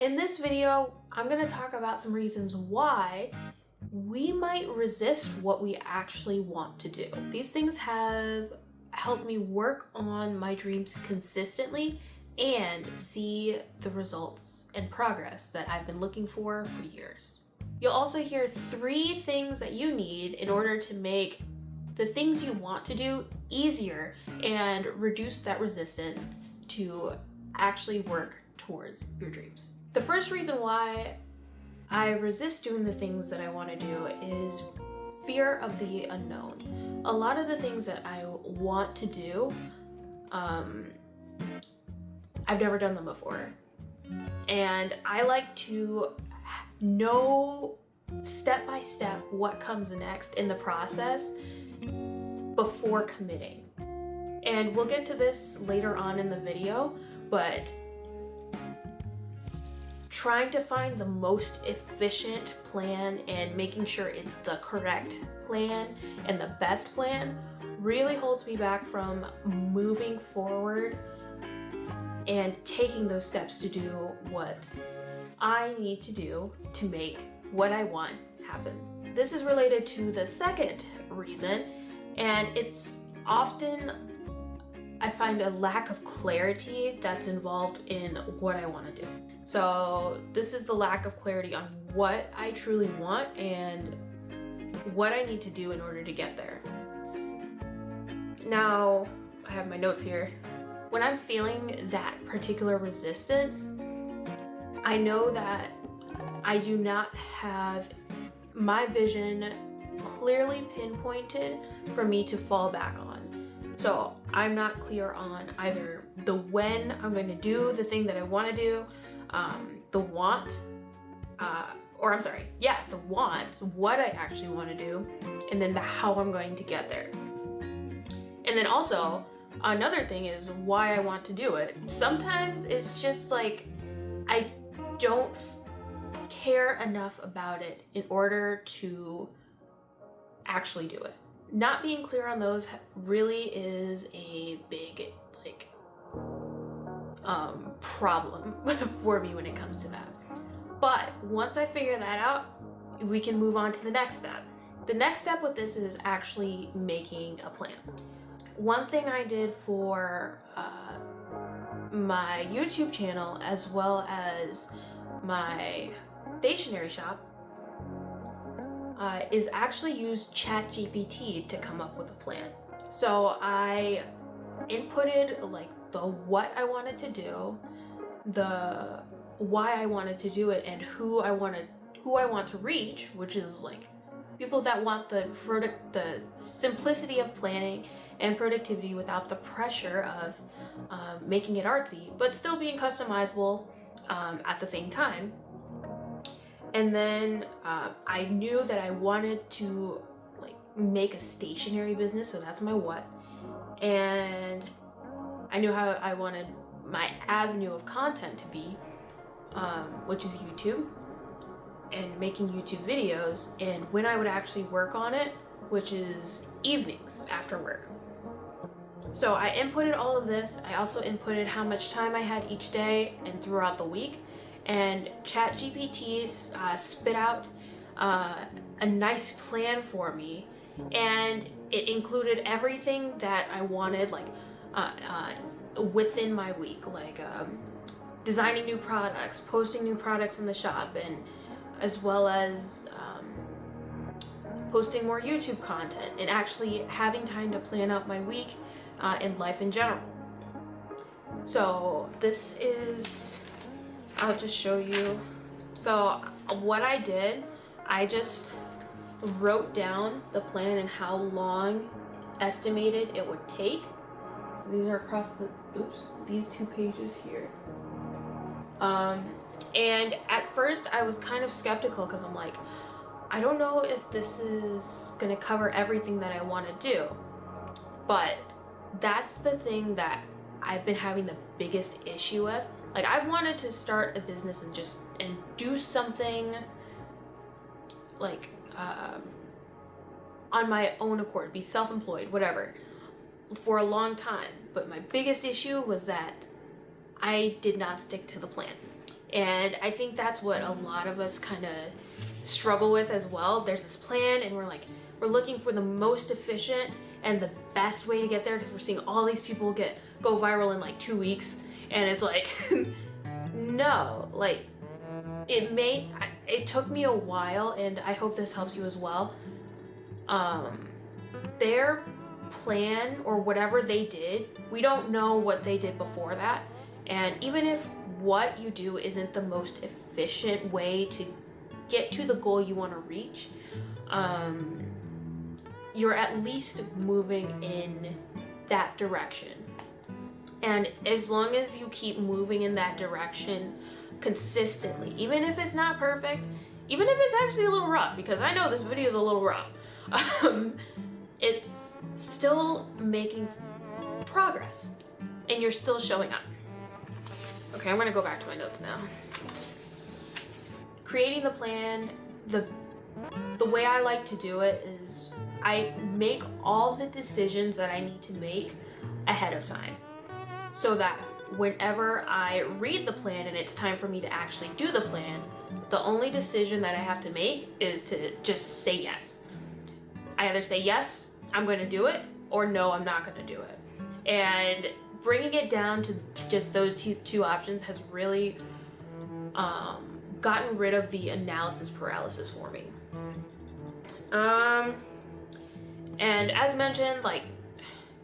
In this video, I'm going to talk about some reasons why we might resist what we actually want to do. These things have helped me work on my dreams consistently and see the results and progress that I've been looking for years. You'll also hear 3 things that you need in order to make the things you want to do easier and reduce that resistance to actually work towards your dreams. The first reason why I resist doing the things that I want to do is fear of the unknown. A lot of the things that I want to do, I've never done them before. And I like to know step by step what comes next in the process before committing. And we'll get to this later on in the video, but trying to find the most efficient plan and making sure it's the correct plan and the best plan really holds me back from moving forward and taking those steps to do what I need to do to make what I want happen. This is related to the second reason, and it's often I find a lack of clarity that's involved in what I want to do. So this is the lack of clarity on what I truly want and what I need to do in order to get there. Now, I have my notes here. When I'm feeling that particular resistance, I know that I do not have my vision clearly pinpointed for me to fall back on. So I'm not clear on either the when I'm going to do the thing that I want to do, the want, what I actually want to do, and then the how I'm going to get there. And then also, another thing is why I want to do it. Sometimes it's just like I don't care enough about it in order to actually do it. Not being clear on those really is a big problem for me when it comes to that. But once I figure that out, we can move on to the next step. The next step with this is actually making a plan. One thing I did for my YouTube channel as well as my stationery shop is actually use ChatGPT to come up with a plan. So I inputted like the what I wanted to do, the why I wanted to do it, and who I want to reach, which is like people that want the simplicity of planning and productivity without the pressure of making it artsy, but still being customizable at the same time. And then I knew that I wanted to make a stationery business, so that's my what. And I knew how I wanted my avenue of content to be, which is YouTube and making YouTube videos, and when I would actually work on it, which is evenings after work. So I inputted all of this. I also inputted how much time I had each day and throughout the week. And ChatGPT spit out a nice plan for me, and it included everything that I wanted, within my week, designing new products, posting new products in the shop, and as well as posting more YouTube content, and actually having time to plan out my week and life in general. So this is, I'll just show you. So what I did, I just wrote down the plan and how long estimated it would take. So these are across these 2 pages here. And at first I was kind of skeptical because I'm like, I don't know if this is gonna cover everything that I want to do. But that's the thing that I've been having the biggest issue with. Like, I wanted to start a business and do something on my own accord, be self-employed, whatever, for a long time. But my biggest issue was that I did not stick to the plan. And I think that's what a lot of us kind of struggle with as well. There's this plan and we're looking for the most efficient and the best way to get there, because we're seeing all these people go viral in like 2 weeks, and it's like no, like it took me a while, and I hope this helps you as well. Their plan or whatever they did, we don't know what they did before that. And even if what you do isn't the most efficient way to get to the goal you want to reach, you're at least moving in that direction. And as long as you keep moving in that direction consistently, even if it's not perfect, even if it's actually a little rough, because I know this video is a little rough, it's still making progress and you're still showing up. Okay, I'm gonna go back to my notes now. Creating the plan, the way I like to do it is I make all the decisions that I need to make ahead of time, so that whenever I read the plan and it's time for me to actually do the plan, the only decision that I have to make is to just say yes. I either say yes, I'm going to do it, or no, I'm not going to do it. And bringing it down to just those two options has really gotten rid of the analysis paralysis for me. And as mentioned, like,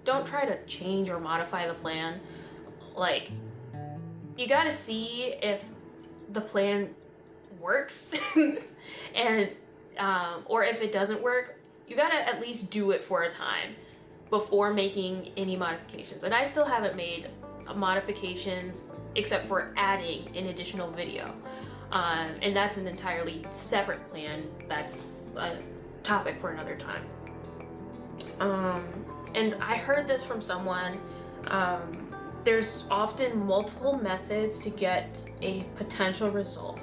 don't try to change or modify the plan. Like, you gotta see if the plan works and or if it doesn't work, you gotta at least do it for a time before making any modifications. And I still haven't made modifications except for adding an additional video, and that's an entirely separate plan. That's a topic for another time. And I heard this from someone, there's often multiple methods to get a potential result.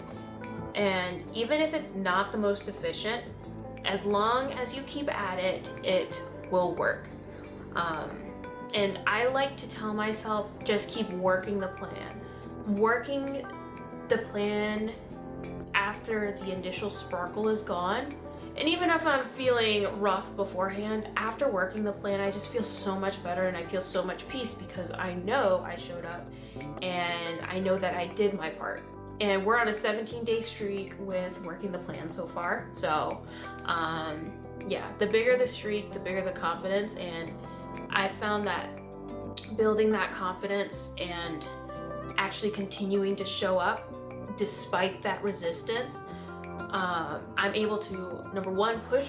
And even if it's not the most efficient, as long as you keep at it, it will work. And I like to tell myself, just keep working the plan. Working the plan after the initial sparkle is gone. And even if I'm feeling rough beforehand, after working the plan, I just feel so much better and I feel so much peace, because I know I showed up and I know that I did my part. And we're on a 17-day streak with working the plan so far. So yeah, the bigger the streak, the bigger the confidence. And I found that building that confidence and actually continuing to show up despite that resistance, I'm able to, number one, push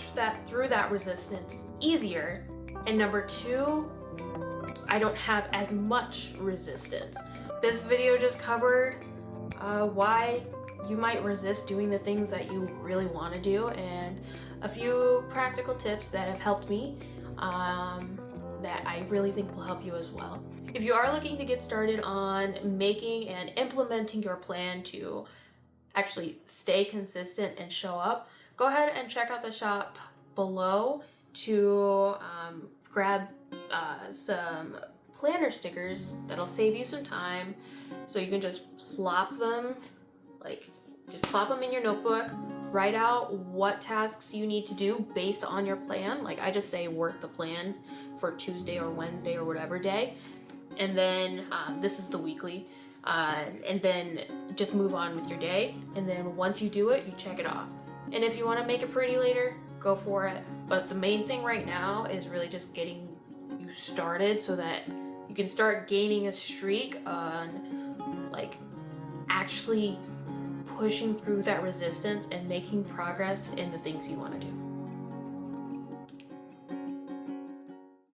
through that resistance easier, and number two, I don't have as much resistance. This video just covered why you might resist doing the things that you really want to do, and a few practical tips that have helped me that I really think will help you as well. If you are looking to get started on making and implementing your plan to actually stay consistent and show up, go ahead and check out the shop below to grab some planner stickers that'll save you some time, so you can just plop them in your notebook, write out what tasks you need to do based on your plan. Like, I just say work the plan for Tuesday or Wednesday or whatever day, and then this is the weekly, and then just move on with your day. And then once you do it, you check it off. And if you want to make it pretty later, go for it. But the main thing right now is really just getting you started so that you can start gaining a streak on, like, actually pushing through that resistance and making progress in the things you want to do.